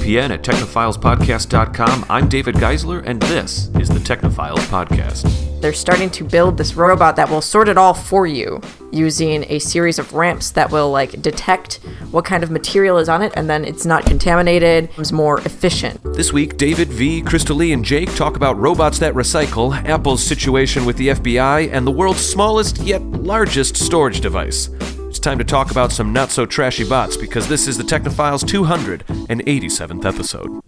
VPN at technophilespodcast.com. I'm David Geisler, and this is the Technophiles Podcast. They're starting to build this robot that will sort it all for you using a series of ramps that will detect what kind of material is on it, and then it's not contaminated. It's more efficient. This week, David, Vee, Krista-Lee, and Jake talk about robots that recycle, Apple's situation with the FBI, and the world's smallest yet largest storage device. It's time to talk about some not-so-trashy bots, because this is the Technophiles 287th episode.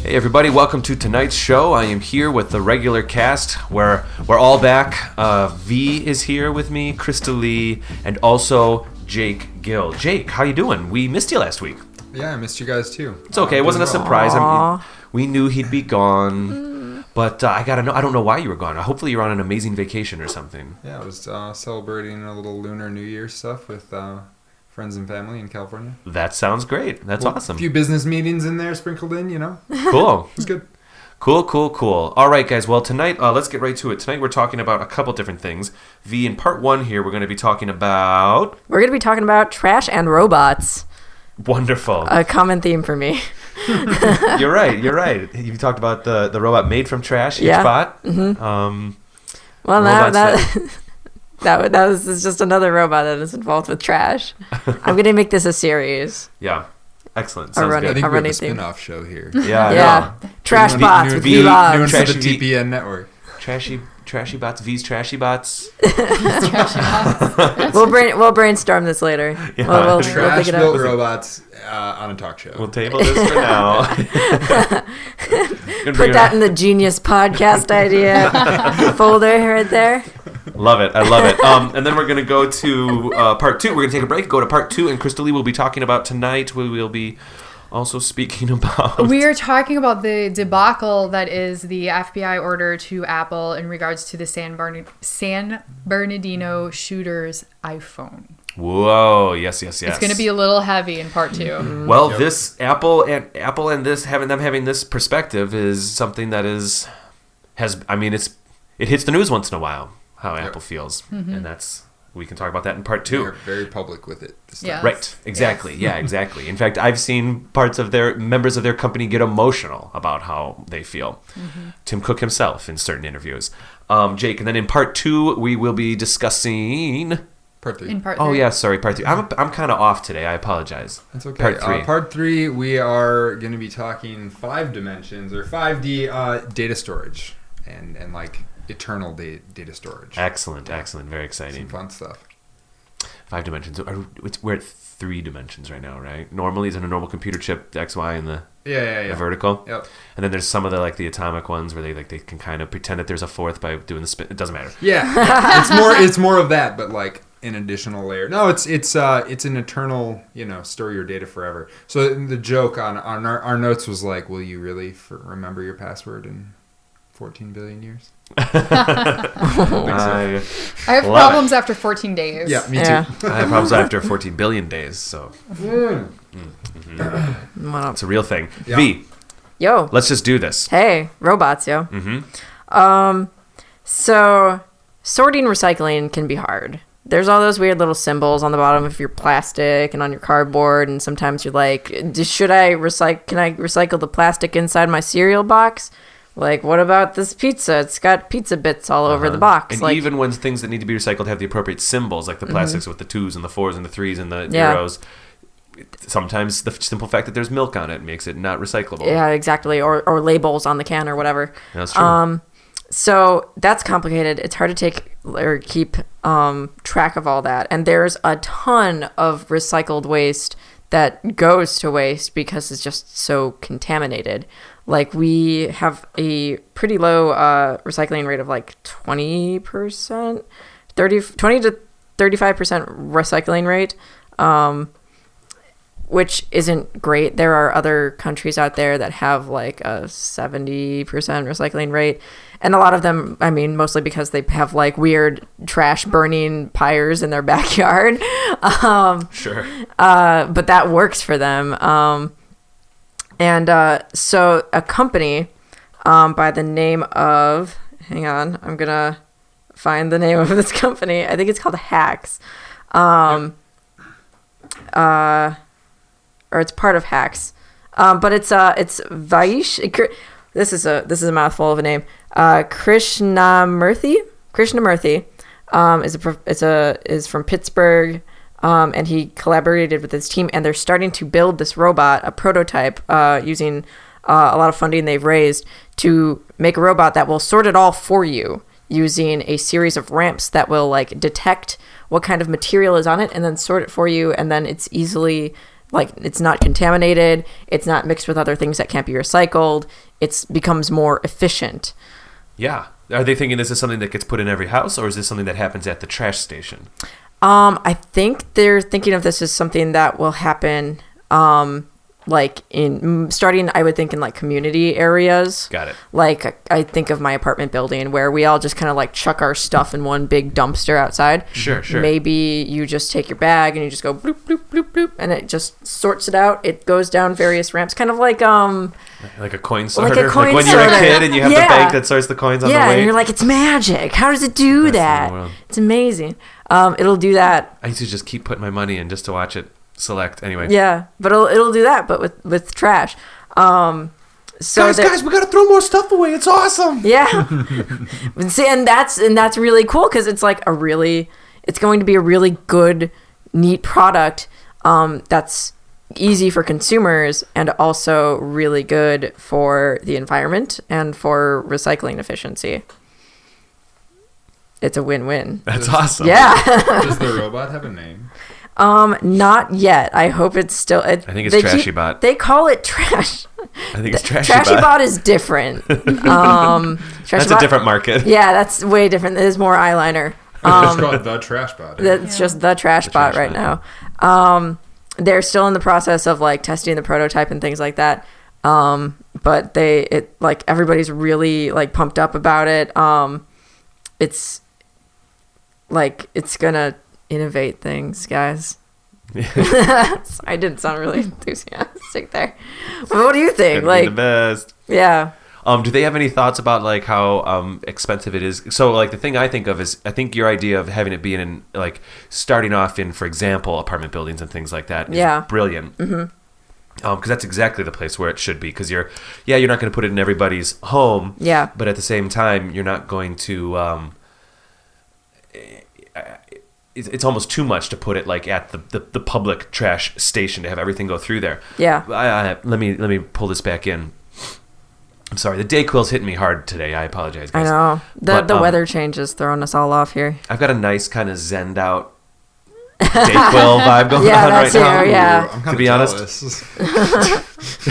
Hey everybody, welcome to tonight's show. I am here with the regular cast. We're all back. Vee is here with me, Krista-Lee, and also Jake Gill. Jake, how you doing? We missed you last week. Yeah, I missed you guys too. It's okay. It wasn't a surprise. We knew he'd be gone. But I gotta know. I don't know why you were gone. Hopefully you're on an amazing vacation or something. Yeah, I was celebrating a little Lunar New Year stuff with friends and family in California. That sounds great. That's awesome. A few business meetings in there sprinkled in, you know. Cool. It was good. Cool. All right, guys. Well, tonight, let's get right to it. Tonight we're talking about a couple different things. Vee, in part one here, we're going to be talking about... trash and robots. Wonderful. A common theme for me. You're right. You talked about the robot made from trash, yeah. Bot. Mm-hmm. That was just another robot that is involved with trash. I'm going to make this a series. Yeah. Excellent. Sounds good. I think we have a spin-off show here. Yeah. Trash bots with Vee Laabs. New to the TPN network. Trashy bots, Vee's trashy bots. Trashy bots. We'll brainstorm this later. Yeah. We'll Trash-built robots on a talk show. We'll table this for now. Put that in the genius podcast idea folder right there. Love it. I love it. And then we're going to go to part two. We're going to take a break, go to part two, and Krista-Lee will be talking about tonight. We will be also speaking about... We are talking about the debacle that is the FBI order to Apple in regards to the San Bernardino shooter's iPhone. Whoa, yes. It's going to be a little heavy in part two. Well, this Apple and this having this perspective is something that it hits the news once in a while, how Apple feels. Mm-hmm. And we can talk about that in part two. They're very public with it this time. Yes. Right, exactly. Yes. Yeah, exactly. In fact, I've seen members of their company get emotional about how they feel. Mm-hmm. Tim Cook himself in certain interviews. Jake, and then in part two, we will be discussing... Part three. In part three. Oh, yeah, sorry, part three. I'm kind of off today. I apologize. That's okay. Part three, we are going to be talking 5 dimensions or 5D data storage and eternal data storage. Excellent. Very exciting. Some fun stuff. 5 dimensions. We're at 3 dimensions right now, right? Normally, it's in a normal computer chip, the X, Y, and the vertical. Yep. And then there's some of the atomic ones where they can kind of pretend that there's a fourth by doing the spin. It doesn't matter. Yeah. It's more of that, but an additional layer. No, it's an eternal, store your data forever. So the joke on our notes was will you really remember your password in 14 billion years? I have problems after 14 days. Yeah, me too. Yeah. I have problems after 14 billion days, so it's a real thing. Yeah. Vee, yo, let's just do this. Hey, robots, yo. Mm-hmm. So sorting recycling can be hard. There's all those weird little symbols on the bottom of your plastic and on your cardboard, and sometimes you're like, should I recycle? Can I recycle the plastic inside my cereal box? What about this pizza? It's got pizza bits all over the box. And even when things that need to be recycled have the appropriate symbols, like the plastics with the 2s and the 4s and the 3s and the zeros, sometimes the simple fact that there's milk on it makes it not recyclable. Yeah, exactly. Or labels on the can or whatever. That's true. So that's complicated. It's hard to keep track of all that. And there's a ton of recycled waste that goes to waste because it's just so contaminated. We have a pretty low recycling rate of 20%, 20 to 35% recycling rate, which isn't great. There are other countries out there that have a 70% recycling rate. And a lot of them, mostly because they have weird trash burning pyres in their backyard. Sure. But that works for them. So a company by the name of, hang on, I'm going to find the name of this company. I think it's called Hacks. Or it's part of Hacks. But it's Vaish. This is a mouthful of a name. Krishnamurthy is from Pittsburgh, and he collaborated with his team, and they're starting to build this robot, a prototype, using a lot of funding they've raised to make a robot that will sort it all for you using a series of ramps that will like detect what kind of material is on it and then sort it for you, and then it's easily like it's not contaminated, it's not mixed with other things that can't be recycled, it becomes more efficient. Yeah. Are they thinking this is something that gets put in every house, or is this something that happens at the trash station? I think they're thinking of this as something that will happen like in starting, I would think, in like community areas. Got it. Like I think of my apartment building where we all just kind of like chuck our stuff in one big dumpster outside. Sure. Maybe you just take your bag and you just go bloop, bloop, bloop, bloop, and it just sorts it out. It goes down various ramps, kind of like a coin sorter. Like a coin when sorter. You're a kid and you have the bank that sorts the coins on the way. Yeah, and you're like, it's magic. How does it do that? It's amazing. It'll do that. I used to just keep putting my money in just to watch it select anyway. Yeah, but it'll do that, but with trash. So guys, we gotta throw more stuff away. It's awesome. Yeah. See, and that's really cool because it's like it's going to be a really good, neat product that's easy for consumers and also really good for the environment and for recycling efficiency. It's a win-win. That's awesome. Yeah. Does the robot have a name? Not yet. I hope it's still. I think it's Trashy Bot. They call it trash. I think it's Trashy Bot. Trashy Bot is different. That's a different market. Yeah, that's way different. There's more eyeliner. It's called the Trash Bot. That's just the Trash Bot right now. They're still in the process of like testing the prototype and things like that. But everybody's really like pumped up about it. It's gonna innovate things, guys. I didn't sound really enthusiastic there. But what do you think? Like the best. Yeah. Do they have any thoughts about like how expensive it is? So like the thing I think of is I think your idea of having it be in like starting off in, for example, apartment buildings and things like that is brilliant. Mm-hmm. Because that's exactly the place where it should be. Because you're not going to put it in everybody's home. Yeah. But at the same time, you're not going to. It's almost too much to put it like at the public trash station to have everything go through there. Yeah. Let me pull this back in. I'm sorry, the Dayquil's hitting me hard today. I apologize, guys. I know. The weather change is throwing us all off here. I've got a nice kind of zenned out Dayquil vibe going on right now. Yeah, I'm kind to be of honest.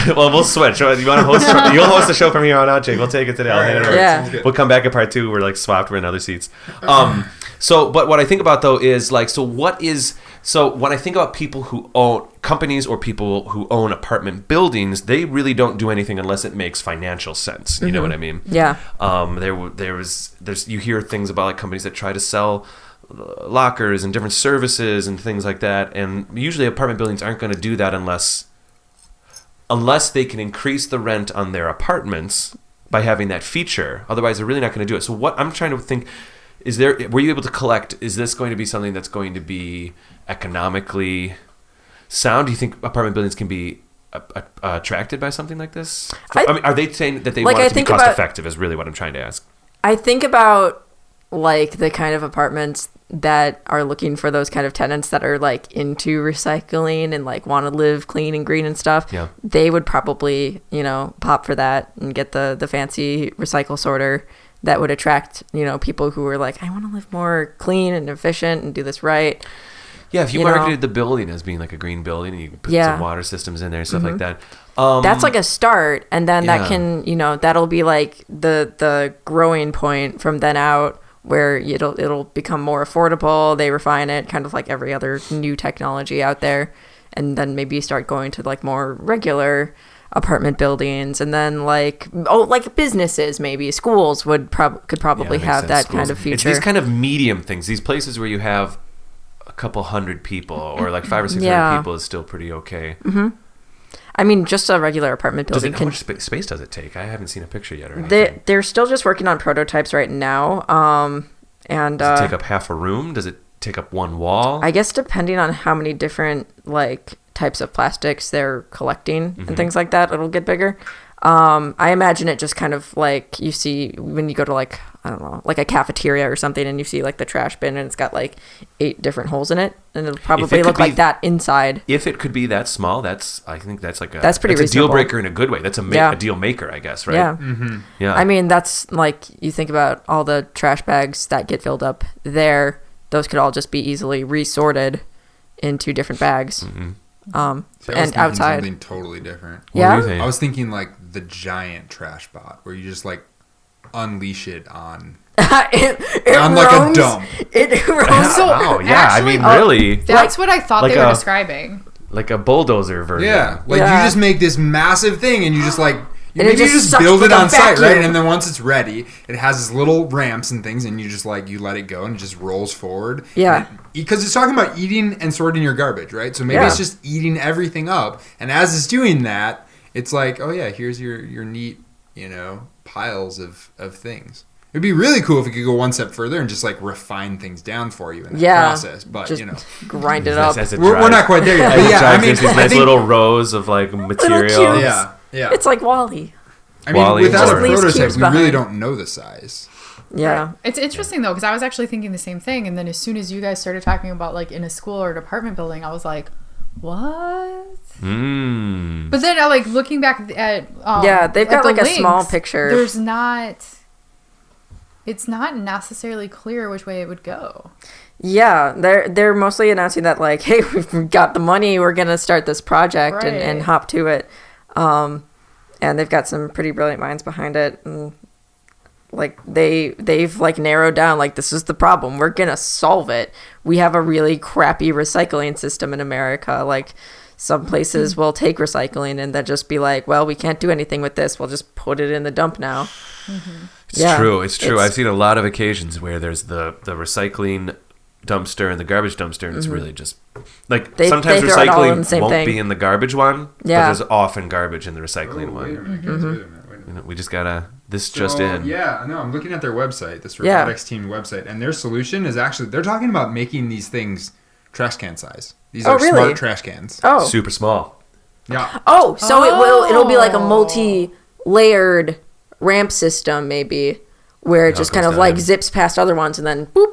Well, we'll switch. You want to host? You'll host the show from here on out, Jake. We'll take it today. I'll hand it over. Yeah. We'll come back at part 2. We're like swapped. We're in other seats. But what I think about though is like, so when I think about people who own companies or people who own apartment buildings, they really don't do anything unless it makes financial sense. You know what I mean? Yeah. There's you hear things about like companies that try to sell lockers and different services and things like that, and usually apartment buildings aren't going to do that unless they can increase the rent on their apartments by having that feature. Otherwise, they're really not going to do it. So what I'm trying to think were you able to collect, is this going to be something that's going to be economically sound? Do you think apartment buildings can be attracted by something like this? I mean, are they saying that they want it to be cost effective is really what I'm trying to ask. I think about like the kind of apartments that are looking for those kind of tenants that are like into recycling and like want to live clean and green and stuff. Yeah. They would probably, pop for that and get the fancy recycle sorter that would attract, people who are like, I want to live more clean and efficient and do this right. Yeah, if you marketed the building as being like a green building and you put some water systems in there and stuff like that. That's like a start, and then that can, that'll be like the growing point from then out, where it'll become more affordable. They refine it, kind of like every other new technology out there, and then maybe start going to like more regular apartment buildings, and then like businesses, maybe schools could probably have that kind of feature. It's these kind of medium things, these places where you have a couple hundred people or like 500 or 600 people is still pretty okay. Mm-hmm. I mean, just a regular apartment building. How much space does it take? I haven't seen a picture yet. Or anything. They're still just working on prototypes right now. And Does it take up half a room? Does it take up one wall? I guess depending on how many different like types of plastics they're collecting and things like that, it'll get bigger. I imagine it just kind of like you see when you go to like, I don't know, like a cafeteria or something, and you see like the trash bin and it's got like 8 different holes in it, and it'll probably look like that inside. If it could be that small, I think that's like that's pretty a reasonable. deal breaker in a good way. That's a deal maker, I guess, right? Yeah. Yeah. I mean, that's like, you think about all the trash bags that get filled up there, those could all just be easily resorted into different bags. See, I was And thinking outside. something totally different. What Yeah? do you think? I was thinking like the giant trash bot, where you just like unleash it on it on like a roams- dump. It roams. So, wow, yeah. actually, I mean, really, That's what I thought like they were a- describing. like a bulldozer version. Yeah, like Yeah. you just make this massive thing, and you just like And it maybe you just just sucks build it like a on site, right? vacuum. And then once it's ready, it has this little ramps and things, and you just like you let it go, and it just rolls forward. Yeah. Because it's talking about eating and sorting your garbage, right? So maybe Yeah. it's just eating everything up, and as it's doing that, it's like, oh yeah, here's your neat, piles of things. It'd be really cool if it could go one step further and just like refine things down for you in that process. But just grind it up. As it we're drives- not quite there yet. as But it yeah, I drives mean, into these I nice think- little rows of like material. cubes. yeah. It's like Wall-E. I mean, Wall-E without a or- Leaves prototype, cubes we really behind. don't know the size. Yeah. It's interesting though, because I was actually thinking the same thing, and then as soon as you guys started talking about like in a school or an apartment building, I was like, what? Mm. But then I like looking back at Yeah, they've got at the like a small links, picture. It's not necessarily clear which way it would go. Yeah, they're mostly announcing that like, hey, we've got the money, we're gonna start this project and Right. hop to it. And they've got some pretty brilliant minds behind it, and like they've like narrowed down like, this is the problem, we're gonna solve it. We have a really crappy recycling system in America. Like, some places will take recycling and then just be like, well, we can't do anything with this, we'll just put it in the dump now. It's Yeah, true. It's true. it's- I've seen a lot of occasions where there's the recycling dumpster and the garbage dumpster, and it's really just like They sometimes throw it all in recycling the same won't thing. be in the garbage one, Yeah. but there's often garbage in the recycling one. Wait a minute, guys, wait a minute. We just gotta just in. Yeah, no, I'm looking at their website, this Yeah. robotics team website, and their solution is actually, they're talking about making these things trash can size. These Oh, are really? smart trash cans. Oh, Super small. Yeah. oh, so it'll be like a multi-layered ramp system, maybe, where it Yeah, just it kind goes of like down. zips past other ones and then boop.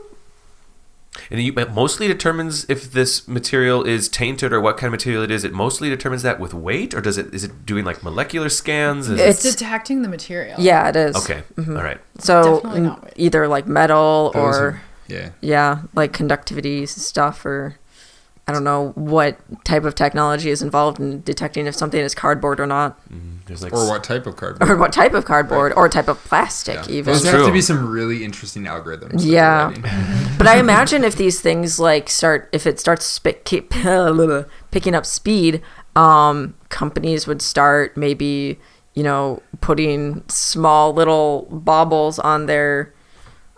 And it mostly determines if this material is tainted or what kind of material it is. It mostly determines that with weight, or is it doing like molecular scans? Is It's- It's detecting the material. Yeah, it is. okay. All right. So Definitely not weight. either like metal Those or are- yeah. yeah, like conductivity stuff, or I don't know what type of technology is involved in detecting if something is cardboard or not, There's like Or what type of cardboard. or what type of cardboard or type of plastic Yeah. even. Those That's have to true. be some really interesting algorithms. that they're Yeah. writing. But I imagine if these things like if it starts picking up speed, companies would start maybe, putting small little baubles on their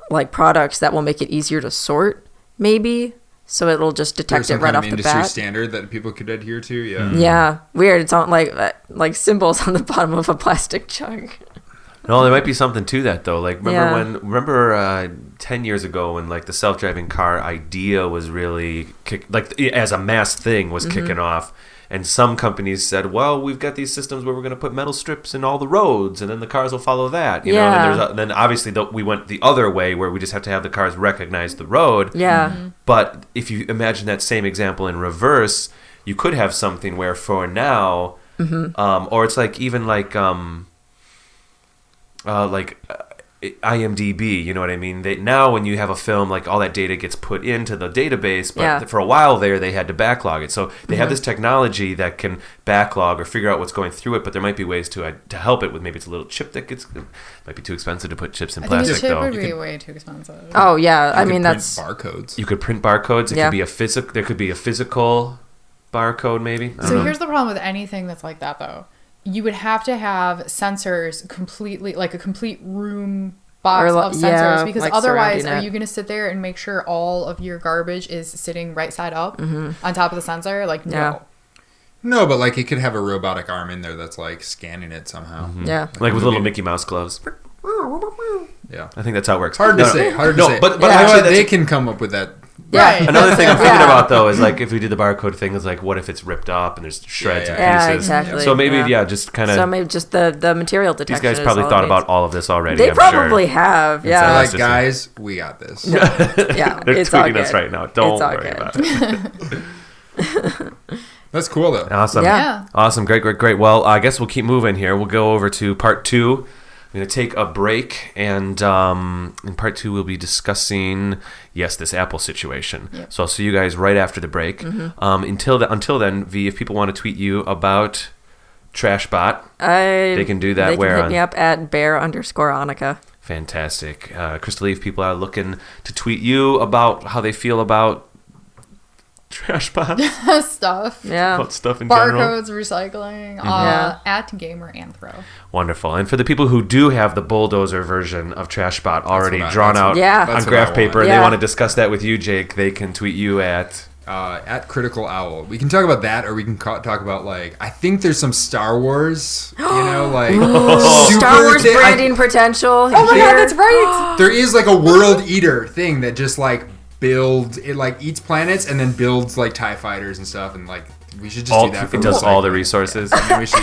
like products that will make it easier to sort, maybe. So it'll just There's detect it some right kind off of the industry bat. standard that people could adhere to. Yeah. Yeah, weird. It's on like symbols on the bottom of a plastic jug. No, there might be something to that though. Like Yeah. remember 10 years ago when like the self-driving car idea was really as a mass thing was kicking off, and some companies said, well, we've got these systems where we're going to put metal strips in all the roads, and then the cars will follow that. You know, Yeah. and then obviously we went the other way where we just have to have the cars recognize the road. Yeah. But if you imagine that same example in reverse, you could have something where for now, or it's like even like IMDb, you know what I mean? Now when you have a film, like all that data gets put into the database, but Yeah. for a while there they had to backlog it. So they have this technology that can backlog or figure out what's going through it, but there might be ways to help it with maybe it's a little chip that might be too expensive to put chips in I think the plastic chip though. would You be could- way too expensive. Oh yeah. I You could mean, print that's barcodes. You could print barcodes. It Yeah. could be there could be a physical barcode maybe. I don't So know. here's the problem with anything that's like that, though. You would have to have sensors completely, like a complete room box Or, of sensors, yeah, because like otherwise, surrounding are it. you going to sit there and make sure all of your garbage is sitting right side up on top of the sensor? Like, no. Yeah. No, but like it could have a robotic arm in there that's like scanning it somehow. yeah. Like with little Mickey Mouse gloves. Yeah. I think that's how it works. Hard to say. But You know actually, what? They can come up with that. Right. another thing I'm thinking Yeah. about though is like if we did the barcode thing, is like what if it's ripped up and there's shreds and Yeah, pieces. exactly. So maybe Yeah. just kind of. So maybe just the material These detection. guys probably is all thought it about needs. all of this already. They I'm probably sure. have. They're Yeah. like, guys, we got this. Yeah. They're it's all tweeting us good. right now. Don't It's all worry good. about it. That's cool though. Awesome. Yeah. Awesome. Great. Well, I guess we'll keep moving here. We'll go over to part 2. I'm going to take a break, and in part 2 we'll be discussing, this Apple situation. Yep. So I'll see you guys right after the break. Until then, Vee, if people want to tweet you about TrashBot, they can do that. They where can hit on? me up at bear_Annika. Fantastic. Krista-Lee, if people are looking to tweet you about how they feel about TrashBot, Stuff. Yeah. about stuff in general. Barcodes, recycling, Yeah. at Gamer and Throw. Wonderful. And for the people who do have the bulldozer version of TrashBot already what I- drawn out Yeah. on That's what graph I want. paper, and they Yeah. want to discuss that with you, Jake, they can tweet you at... At Critical Owl. We can talk about that, or we can talk about, like, I think there's some Star Wars, like, super Star Wars thing. branding potential. Oh my god, that's right! There is, like, a World Eater thing that just, like, eats planets and then builds, like, TIE fighters and stuff, and, like, we should just do that for it does all the recycling. resources. I mean, we should,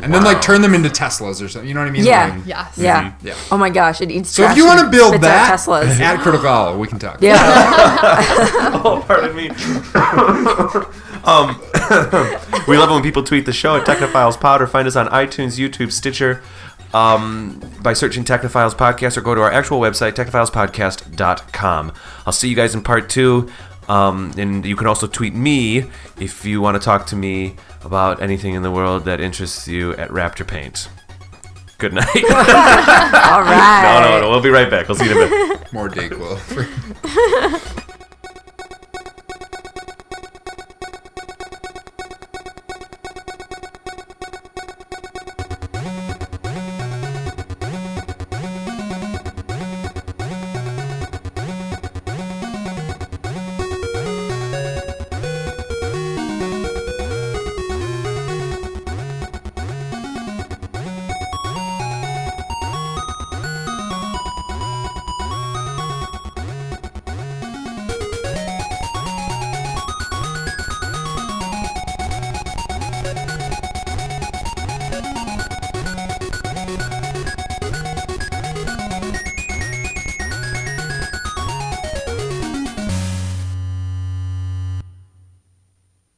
and then, like, turn them into Teslas or something. You know what I mean? Yeah. Like, Yes. Yeah. Yeah. Oh my gosh, it eats So trash if you want to and build spits out that Teslas. at Critical Owl, we can talk. Yeah. Oh, pardon me. We love it when people tweet the show at Technophiles Pod, or find us on iTunes, YouTube, Stitcher, by searching Technophiles Podcast, or go to our actual website, technophilespodcast.com. I'll see you guys in part 2. And you can also tweet me if you want to talk to me about anything in the world that interests you at Raptor Paint. Good night. All right. No. We'll be right back. We'll see you in a bit. More Dayquil.